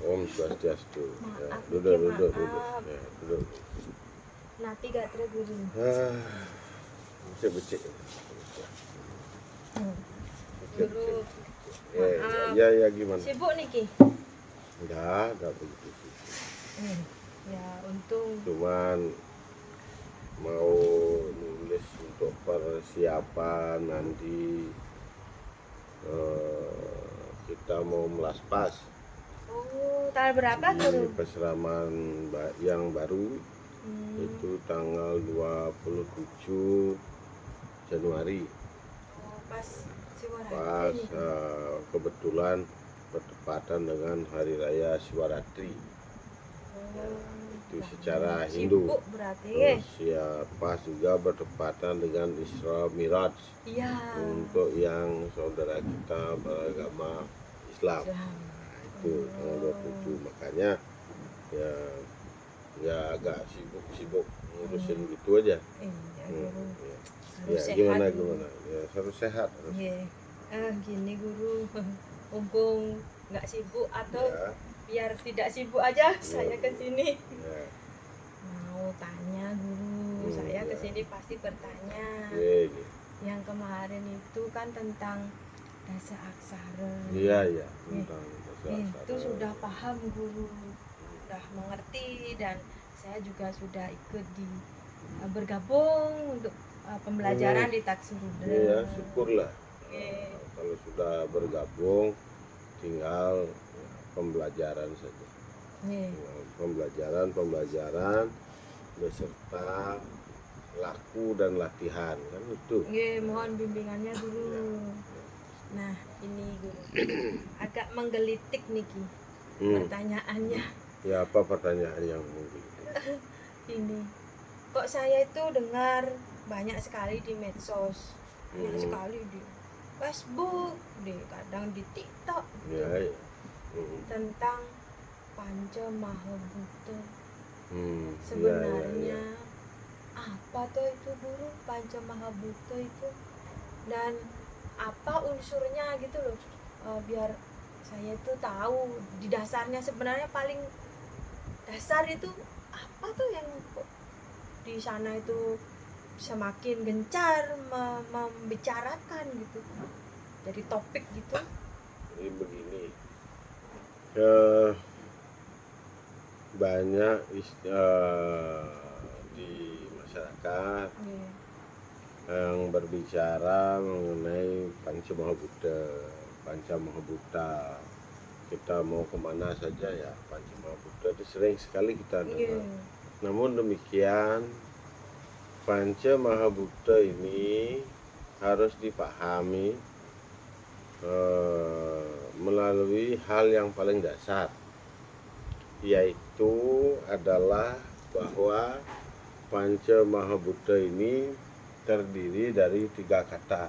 Om Swastiastu. Ya, Maaf, duduk. maaf. Ya, duduk. Nanti gatra guru. Becek. Guru, Ya, gimana? sibuk niki? Enggak begitu sih. Ya untung. Cuman mau nulis untuk persiapan nanti kita mau melaspas. Oh, tanggal berapa guru? Di Peseraman yang baru itu tanggal 27 Januari. Oh, pas Pas Siwaratri. kebetulan bertepatan dengan Hari Raya Siwaratri. Itu secara Hindu. Sibuk berarti. Terus ya pas juga bertepatan dengan Isra Miraj. Iya. Untuk yang saudara kita beragama Islam. Itu tanggal 27, makanya ya agak sibuk ngurusin gitu aja. Ya, gimana ya, harus sehat harus. Gini guru, mumpung nggak sibuk atau Ya. biar tidak sibuk aja saya kesini. Ya. Mau tanya guru, saya kesini pasti bertanya. Yang kemarin itu kan tentang dasa aksara. Iya, tentang dasa aksara. Itu sudah paham guru, sudah mengerti, dan saya juga sudah ikut bergabung untuk pembelajaran di Taksirudra. Iya, syukurlah. Kalau sudah bergabung, tinggal pembelajaran saja. Pembelajaran beserta laku dan latihan kan itu. Mohon bimbingannya guru. Nah ini guru agak menggelitik niki pertanyaannya. Ya, apa pertanyaan yang mungkin? Ini kok saya itu dengar banyak sekali di medsos, banyak sekali di Facebook, kadang di TikTok, tentang Panca Mahabhuta. Sebenarnya apa tuh itu guru Panca Mahabhuta itu, dan apa unsurnya gitu loh, biar saya itu tahu di dasarnya sebenarnya paling dasar itu apa tuh yang di sana itu semakin gencar membicarakan gitu, jadi topik gitu. Jadi begini, banyak di masyarakat yang berbicara mengenai Panca Mahabhuta. Kita mau kemana saja ya Panca Mahabhuta itu sering sekali kita dengar. Namun demikian, Panca Mahabhuta ini harus dipahami melalui hal yang paling dasar, yaitu adalah bahwa Panca Mahabhuta ini terdiri dari 3 kata,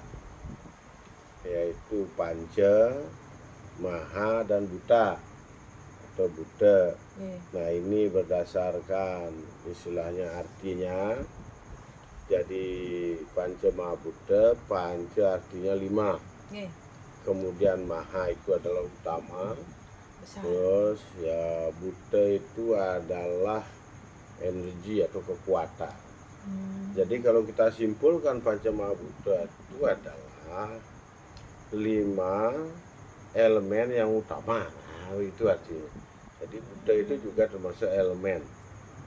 yaitu Panca, Maha, dan Bhuta atau Buddha. Nah, ini berdasarkan istilahnya artinya. Jadi Panca Mahabhuta, Panca artinya 5. Kemudian Maha itu adalah utama. Terus ya Buddha itu adalah energi atau kekuatan. Jadi kalau kita simpulkan Panca Mahabhuta itu adalah 5 elemen yang utama. Nah, itu artinya. Jadi Buddha itu juga termasuk elemen.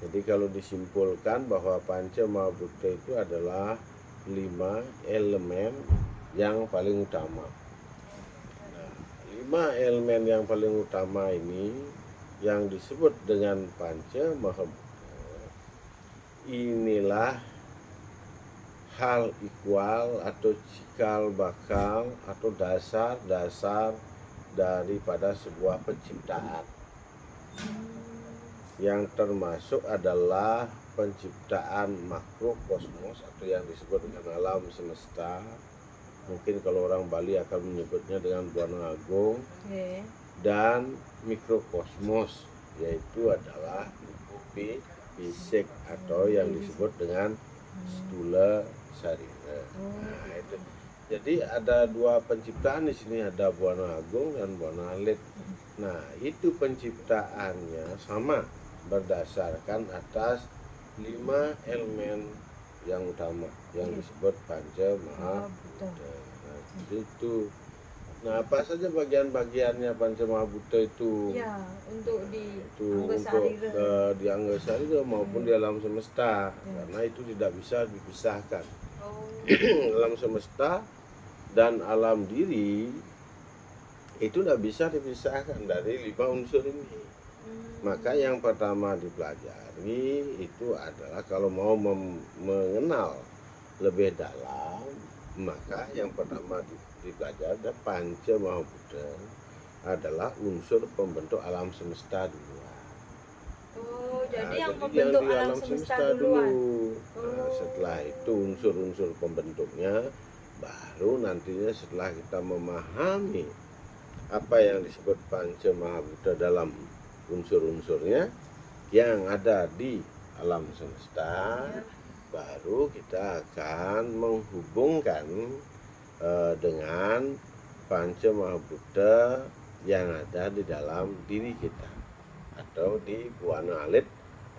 Jadi kalau disimpulkan bahwa Panca Mahabhuta itu adalah 5 elemen yang paling utama. Nah, 5 elemen yang paling utama ini yang disebut dengan Panca Mahabhuta, inilah hal ikhwal atau cikal bakal atau dasar-dasar daripada sebuah penciptaan, yang termasuk adalah penciptaan makrokosmos atau yang disebut dengan alam semesta. Mungkin kalau orang Bali akan menyebutnya dengan Buana Agung. Dan mikrokosmos, yaitu adalah fisik atau yang disebut dengan stula sarira. Nah, itu. Jadi ada 2 penciptaan di sini, ada Buana Agung dan Buana Alit. Nah, itu penciptaannya sama berdasarkan atas 5 elemen yang utama yang Iya. disebut Panca Maha Buddha. Mahabhuta. Nah, seperti itu. Nah, apa saja bagian-bagiannya Panca Mahabhuta itu? Ya, untuk di Itu Angga untuk Sarira. di Angga Sarira maupun di alam semesta, karena itu tidak bisa dipisahkan. Oh. Alam semesta dan alam diri itu tidak bisa dipisahkan dari 5 unsur ini. Maka yang pertama dipelajari itu adalah kalau mau mengenal lebih dalam, maka yang pertama dipelajari adalah Panca Mahabhuta, adalah unsur pembentuk alam semesta duluan. Oh, jadi Nah, yang jadi membentuk di alam semesta duluan. Nah, setelah itu unsur-unsur pembentuknya, baru nantinya setelah kita memahami apa yang disebut Panca Mahabhuta dalam unsur-unsurnya yang ada di alam semesta, baru kita akan menghubungkan dengan Panca Mahabhuta yang ada di dalam diri kita atau di buana alit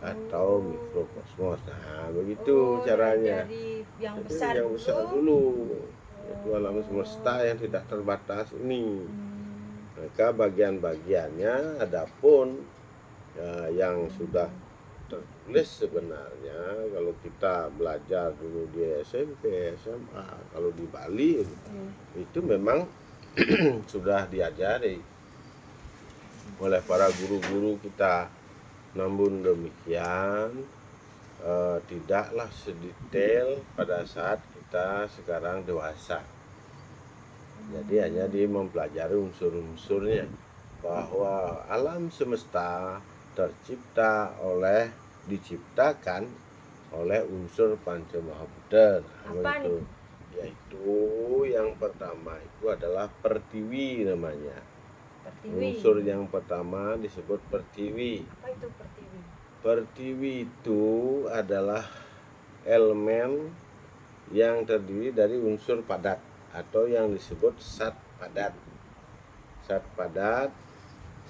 atau mikrokosmos. Nah, begitu caranya. Dari yang Jadi besar yang dulu. besar dulu, yaitu alam semesta yang tidak terbatas ini. Maka bagian-bagiannya adapun yang sudah tertulis sebenarnya kalau kita belajar dulu di SMP, SMA, kalau di Bali itu memang sudah diajari oleh para guru-guru kita. Namun demikian tidaklah sedetail pada saat kita sekarang dewasa. Jadi hanya dia mempelajari unsur-unsurnya, bahwa alam semesta diciptakan oleh unsur Panca Mahabhuta. Apa itu? Yaitu yang pertama itu adalah Pertiwi namanya. Pertiwi. Unsur yang pertama disebut Pertiwi. Apa itu Pertiwi? Pertiwi itu adalah elemen yang terdiri dari unsur padat atau yang disebut zat padat. Zat padat,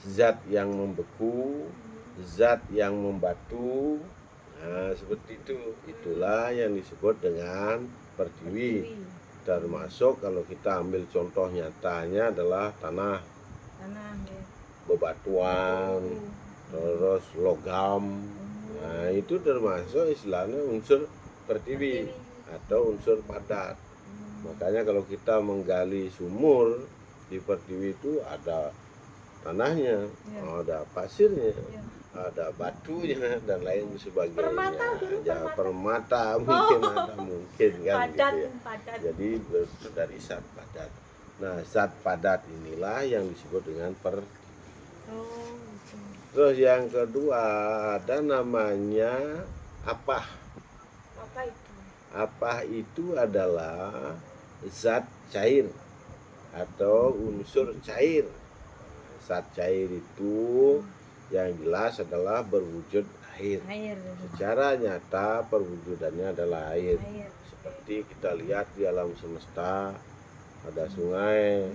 zat yang membeku, zat yang membatu. Nah, seperti itu. Itulah yang disebut dengan Pertiwi. Termasuk kalau kita ambil contoh nyatanya adalah tanah, bebatuan, terus logam. Nah, itu termasuk istilahnya unsur Pertiwi atau unsur padat. Makanya kalau kita menggali sumur di Pertiwi itu ada tanahnya, ada pasirnya, ada batunya dan lain sebagainya. Permata mungkin ada mungkin kan padat, gitu ya. Padat. Jadi dari zat padat. Nah, zat padat inilah yang disebut dengan Pertiwi. Terus yang kedua ada namanya apah. Apa itu? Apah itu adalah zat cair atau unsur cair. Zat cair itu yang jelas adalah berwujud air. Secara nyata perwujudannya adalah air. Seperti kita lihat di alam semesta, ada sungai,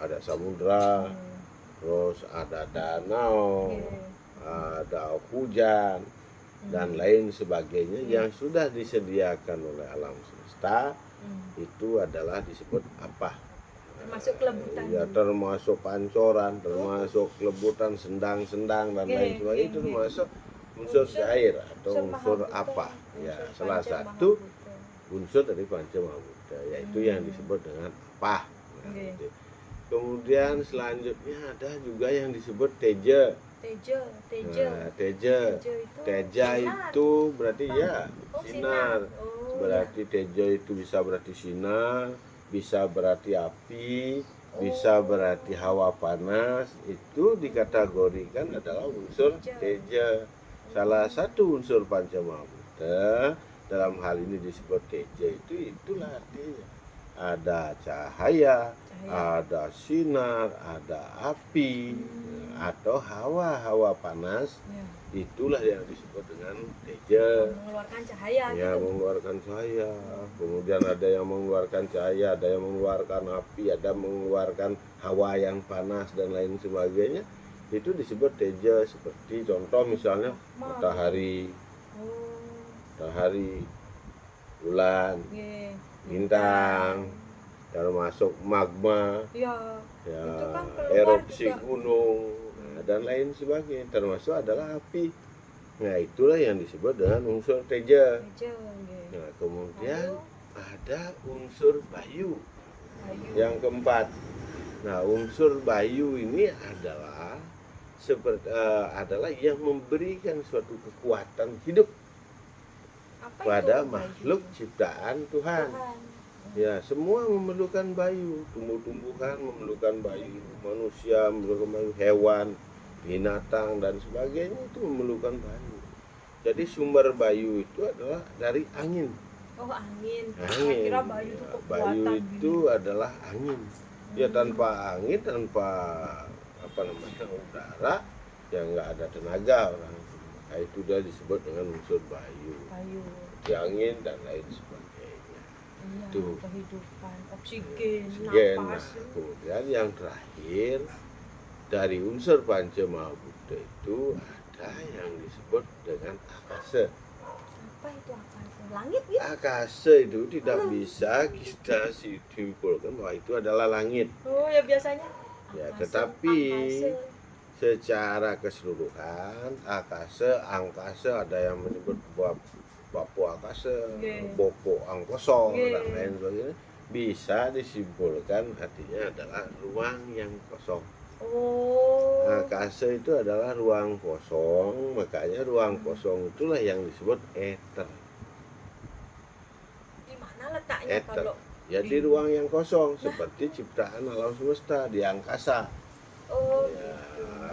ada samudra, terus ada danau, ada hujan, dan lain sebagainya yang sudah disediakan oleh alam semesta. Itu adalah disebut apa? Termasuk kelebutan. Ya, termasuk pancoran, termasuk kelebutan, sendang-sendang dan lain sebagainya. Itu termasuk unsur cair atau unsur apa? Ya, salah satu unsur dari Panca Mahabhuta, yaitu yang disebut dengan apa. Kemudian selanjutnya ada juga yang disebut teja. Nah, teja itu berarti ya sinar. Berarti teja itu bisa berarti sinar, bisa berarti api, bisa berarti hawa panas. Itu dikategorikan adalah unsur teja. Salah satu unsur Panca Mahabhuta dalam hal ini disebut teja itulah artinya ada cahaya, Cahaya. ada sinar, ada api, atau hawa panas. Ya. Itulah yang disebut dengan teja. Mengeluarkan cahaya Ya, gitu. mengeluarkan cahaya. Kemudian ada yang mengeluarkan cahaya, ada yang mengeluarkan api, ada mengeluarkan hawa yang panas dan lain sebagainya. Itu disebut teja. Seperti contoh misalnya matahari, bulan, bintang, termasuk magma, Ya. ya, Itu kan keluar erupsi juga. gunung, dan lain sebagainya. Termasuk adalah api. Nah, itulah yang disebut dengan unsur teja. Teja. Nah, kemudian Lalu, ada unsur bayu Bayu. yang keempat. Nah, unsur bayu ini adalah adalah yang memberikan suatu kekuatan hidup Apa pada itu makhluk bayu? ciptaan Tuhan. Ya, semua memerlukan bayu. Tumbuh-tumbuhan memerlukan bayu, manusia memerlukan bayu, hewan, binatang dan sebagainya itu memerlukan bayu. Jadi sumber bayu itu adalah dari angin. Oh, angin. Angin. Kira bayu itu Ya, kekuatan. bayu itu adalah angin. Ya, tanpa angin, tanpa udara, ya nggak ada tenaga orang. Nah, itu dia disebut dengan unsur bayu. Bayu. Di angin dan lain sebagainya. Iya, Itu kehidupan, oksigen, Nah, napas. kemudian yang terakhir dari unsur Panca Mahabhuta itu ada yang disebut dengan akasa. Apa itu akasa? Langit gitu? Akasa itu tidak bisa kita simpulkan bahwa itu adalah langit. Oh ya, biasanya Ya, akasa, tetapi angkasa. secara keseluruhan akasa, angkasa, ada yang menyebut Bapu akasa, Bopo angkoso, dan lain sebagainya, bisa disimpulkan artinya adalah ruang yang kosong. Oh. Akasa itu adalah ruang kosong, makanya ruang kosong itulah yang disebut eter. Di mana letaknya Eter. kalau Ya, di ruang yang kosong, seperti ciptaan alam semesta di angkasa. Oh, Ya,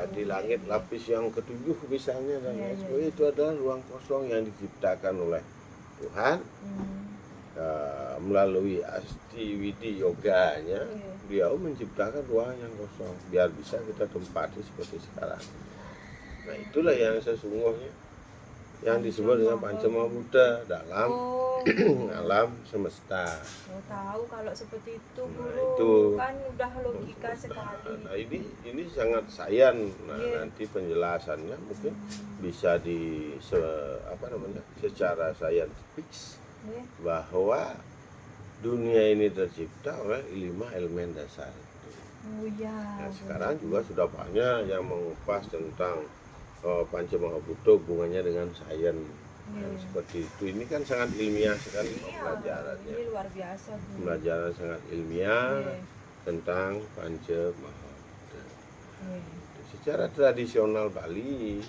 gitu. di langit lapis yang ketujuh misalnya dan lain Iya, sebagainya, itu adalah ruang kosong yang diciptakan oleh Tuhan melalui Asti Widi Yoganya. Beliau menciptakan ruang yang kosong biar bisa kita tempati seperti sekarang. Nah, itulah yang sesungguhnya yang disebut dengan Panca Mahabhuta dalam alam semesta. Oh, tahu kalau seperti itu, Nah, Guru. itu Kan udah logika sekali. Nah, ini sangat sains. Nah, nanti penjelasannya mungkin bisa secara saintifik bahwa dunia ini tercipta oleh 5 elemen dasar. Oh ya. Nah, sekarang juga sudah banyak yang mengupas tentang Panca Mahabhuta hubungannya dengan sains. Seperti itu. Ini kan sangat ilmiah sekali pembelajarannya. Ini luar biasa, Bu. Pembelajaran sangat ilmiah tentang Panca Mahabhuta. Secara tradisional Bali,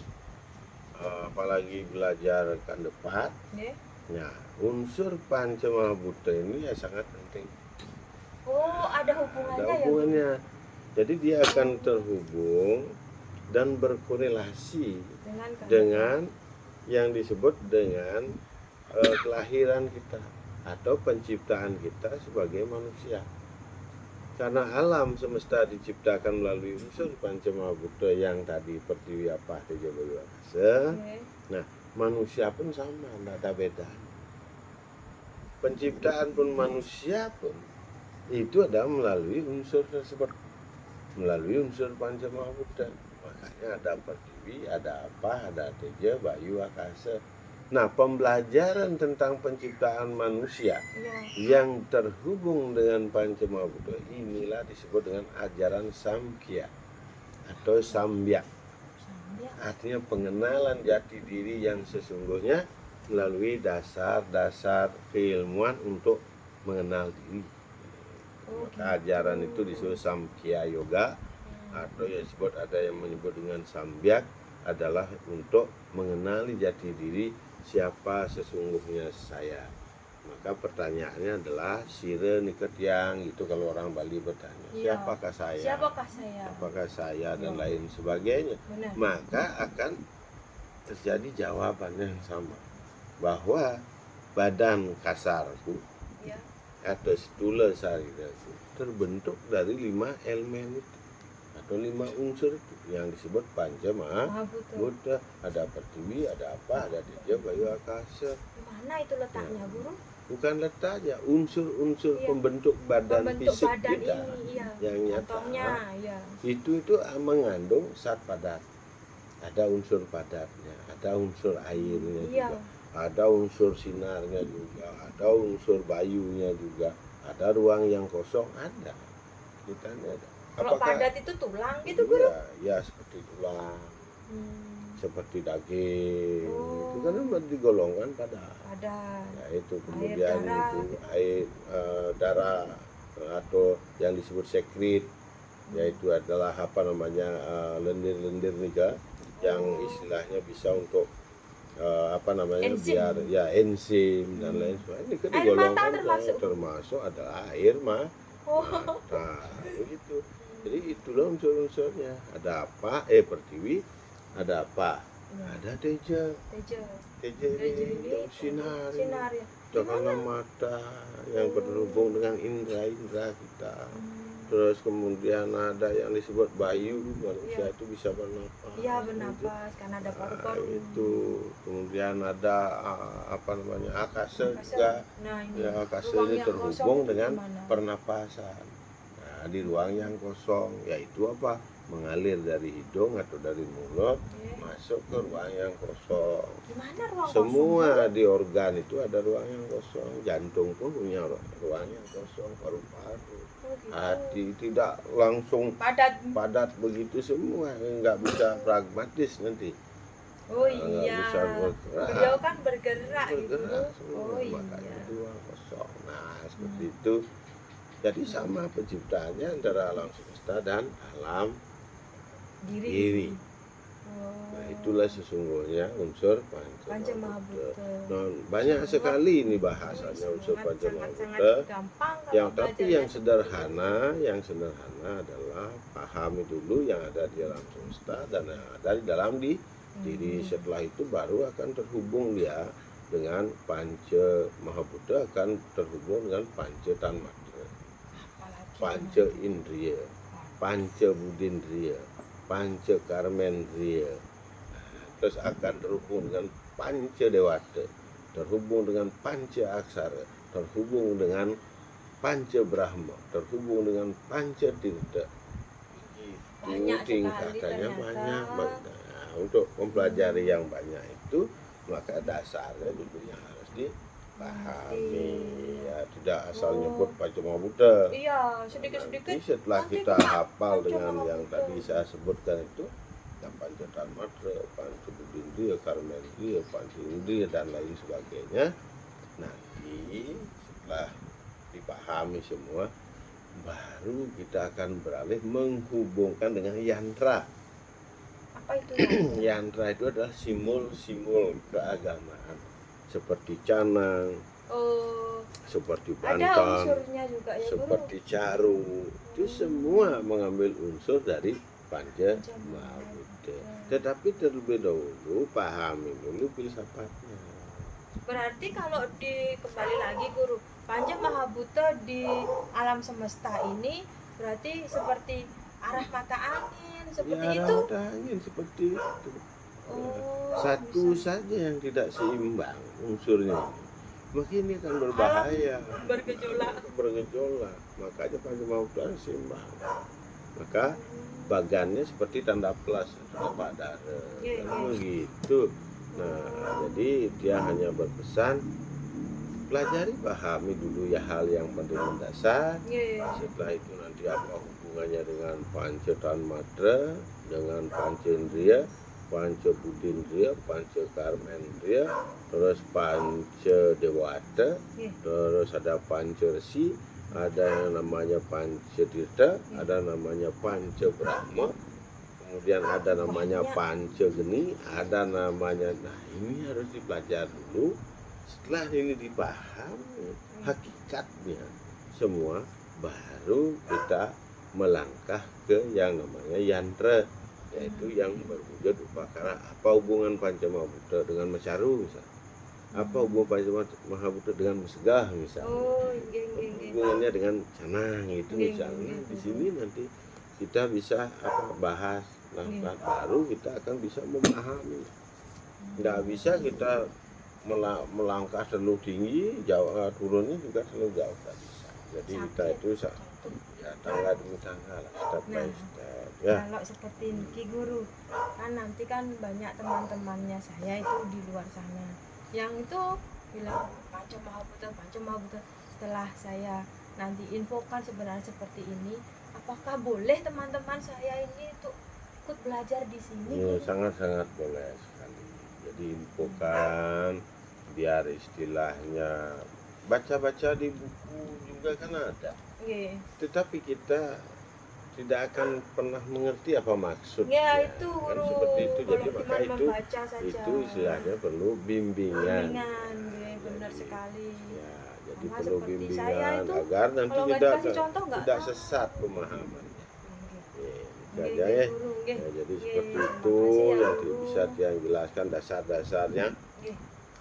apalagi belajar kandepat, nah, unsur Panca Mahabhuta ini ya sangat penting. Oh, ada hubungannya, Ada hubungannya. Jadi dia akan terhubung dan berkorelasi dengan yang disebut dengan kelahiran kita atau penciptaan kita sebagai manusia. Karena alam semesta diciptakan melalui unsur Panca Mahabhuta yang tadi Pertiwi, Apah, Teja, Bayu, Akasa. Nah, manusia pun sama, tidak ada beda. Penciptaan pun manusia pun itu adalah melalui unsur tersebut, melalui unsur Panca Mahabhuta. Makanya ada Pertiwi, ada Apah, ada Teja, Bayu, Akasa. Nah, pembelajaran tentang penciptaan manusia yang terhubung dengan Panca Mahabhuta inilah disebut dengan ajaran Samkhya atau Sambyak. Artinya pengenalan jati diri yang sesungguhnya melalui dasar-dasar keilmuan untuk mengenal diri. Maka ajaran itu disebut Samkhya Yoga, atau yang disebut, ada yang menyebut dengan Sambyak, adalah untuk mengenali jati diri siapa sesungguhnya saya. Maka pertanyaannya adalah sire niketiang, itu kalau orang Bali bertanya, siapakah saya? Siapakah saya? Apakah saya dan lain sebagainya. Maka akan terjadi jawaban yang sama, bahwa badan kasarku atau stula sarira itu terbentuk dari 5 elemen itu atau 5 unsur itu yang disebut Panca Mahabhuta. Ada Pertiwi, ada apa, ada Teja, Bayu, Akasa. Mana itu letaknya, Guru? Bukan letaknya, unsur-unsur Iya. pembentuk badan fisik badan kita ini, iya. yang nyata. Contohnya, iya. Itu mengandung zat padat. Ada unsur padatnya, ada unsur airnya Iya. juga, ada unsur sinarnya juga, ada unsur bayunya juga, ada ruang yang kosong ada. Kita ada. Kalau padat itu tulang gitu, Guru? Iya, ya seperti tulang, seperti daging. Itu kan digolongkan padat. Padat. Ya itu kemudian Air, darah. itu air darah atau yang disebut sekret, yaitu adalah apa namanya lendir-lendir nika yang istilahnya bisa untuk apa namanya Enzim. biar ya enzim dan lain sebagainya. Ini kan Air digolongkan mata termasuk adalah air mata begitu. Jadi itulah unsur-unsurnya. Ada apa? Pertiwi. Ada apa? Ada Teja. Teja ini sinar ya. karena mata yang berhubung dengan indera-indera kita. Terus kemudian ada yang disebut Bayu, manusia itu bisa bernapas. Iya, bernapas karena ada paru-paru. Itu kemudian ada apa namanya Akasa juga. Nah, ini Ya, Akasa ini terhubung dengan pernapasan. Nah, di ruang yang kosong yaitu apa? Mengalir dari hidung atau dari mulut masuk ke ruang yang kosong. Gimana ruang Semua kosong? di organ itu ada ruang yang kosong. Jantung pun punya ruang yang kosong, paru-paru. Hati tidak langsung padat begitu semua, nggak bisa pragmatis nanti. Oh Nggak iya. bisa bergerak. Beliau kan bergerak gitu. Semua. Oh iya. Makanya itu ruang kosong. Nah seperti itu. Jadi sama penciptaannya antara alam semesta dan alam diri. Nah itulah sesungguhnya unsur Panca Mahabhuta. Nah, banyak sekali ini bahasanya unsur Panca Mahabhuta. Yang sederhana adalah pahami dulu yang ada di alam semesta dan yang ada di dalam diri. Setelah itu baru akan terhubung dia dengan Panca Mahabhuta, akan terhubung dengan Panca Tanmatra, Panca Indriya, Panca Budindriya, Panca Karmendriya. Terus akan terhubung dengan Panca Dewata, terhubung dengan Panca Aksara, terhubung dengan Panca Brahma, terhubung dengan Panca Tirta. Itu tingkatannya banyak. Nah, untuk mempelajari yang banyak itu maka dasarnya dulu yang harus dipahami, ya tidak asal nyebut Panca Mahabhuta. Iya, sedikit-sedikit. Setelah kita hafal dengan yang tadi saya sebutkan itu, Panca Tanmatra, Panca Budindriya, Karmendriya, Panca Indriya dan lain sebagainya. Nanti setelah dipahami semua, baru kita akan beralih menghubungkan dengan yantra. Apa itu? Yantra itu adalah simbol-simbol keagamaan seperti canang, seperti ada bantan, unsurnya juga ya, seperti caru. Itu semua mengambil unsur dari Panca Mahabhuta. Tetapi terlebih dahulu pahami dulu filsafatnya. Berarti kalau kembali lagi Guru, Panca Mahabhuta di alam semesta ini berarti seperti arah mata angin seperti ya, itu. Mata angin seperti itu. Oh, satu bisa. saja yang tidak seimbang unsurnya. Maka ini akan berbahaya. Bergejolak. Makanya Panca Mahabhuta seimbang. Maka bagannya seperti tanda plus Pak Dara. Begitu. Nah, jadi dia hanya berpesan pelajari, pahami dulu ya hal yang penting mendasar. Setelah itu nanti apa hubungannya dengan Panca Tanmatra, dengan Panca Indriya, Panca Budindriya, Panca Karmendriya, terus Panca Dewata, terus ada Panca Resi, ada yang namanya Panca Tirta, ada namanya Panca Brahma, kemudian ada namanya Panca Geni, ada namanya, nah ini harus dipelajari dulu. Setelah ini dipahami hakikatnya semua, baru kita melangkah ke yang namanya yantra, yaitu yang berwujud upakara. Apa hubungan Panca Mahabhuta dengan Macaru misalnya? Apa hubungan Pancam Mahabhuta dengan Mesegah misalnya? Oh, nggih. Hubungannya dengan Canang itu Nggih, misalnya. nggih, Di Guru. sini nanti kita bisa bahas. Nah, Nggih. baru kita akan bisa memahami. Nggak bisa kita melangkah terlalu tinggi, jauh turunnya juga terlalu jauh, nggak bisa. Jadi kita Sakit. itu ya tangga demi tangga lah, step by Nah, step. Ya, kalau seperti ini Guru, kan nanti kan banyak teman-temannya saya itu di luar sana yang itu bilang Pancam Mahabhuta. Setelah saya nanti infokan sebenarnya seperti ini, apakah boleh teman-teman saya ini itu ikut belajar di sini ya Guru? sangat-sangat boleh sekali. Jadi infokan biar istilahnya baca-baca di buku juga kan ada. Nggih. Tetapi kita tidak akan pernah mengerti apa maksudnya. Ya itu Kan Guru, seperti itu. kalau Jadi maka cuma itu membaca saja. itu istilahnya perlu bimbingan. Nggih, benar Jadi, sekali. ya, jadi Sama perlu seperti saya bimbingan itu, agar nanti kalau nggak tidak dikasih contoh nggak tidak tahu. sesat pemahamannya. Nggih. Itu aja ya. Guru, nggih. Ya, jadi Nggih, seperti terima itu kasih ya, yang Guru. bisa dia jelaskan dasar-dasarnya, Nggih.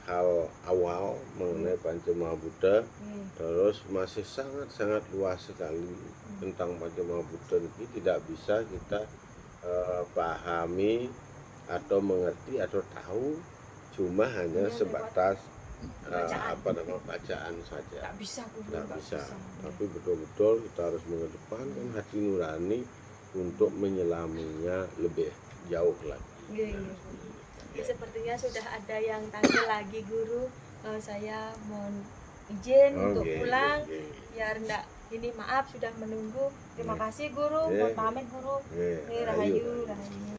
hal awal mengenai Pancam Mahabhuta. Nggih. Terus masih sangat-sangat luas sekali tentang Pancam Mahabhuta ini, tidak bisa kita pahami atau mengerti atau tahu cuma hanya Hanya sebatas bacaan. bacaan saja. Nggak bisa Guru, Tidak nggak bisa. bisa. Tapi betul-betul kita harus mengedepankan hati nurani untuk menyelaminya lebih jauh lagi. Nggih, Guru. Ini sepertinya sudah ada yang tanya lagi Guru. Saya mohon izin untuk Oke, pulang. oke. Biar enggak ini maaf sudah menunggu. Terima Nggih. kasih Guru. Nggih. Mohon pamit Guru. Nggih, Nggih, rahayu. rahayu.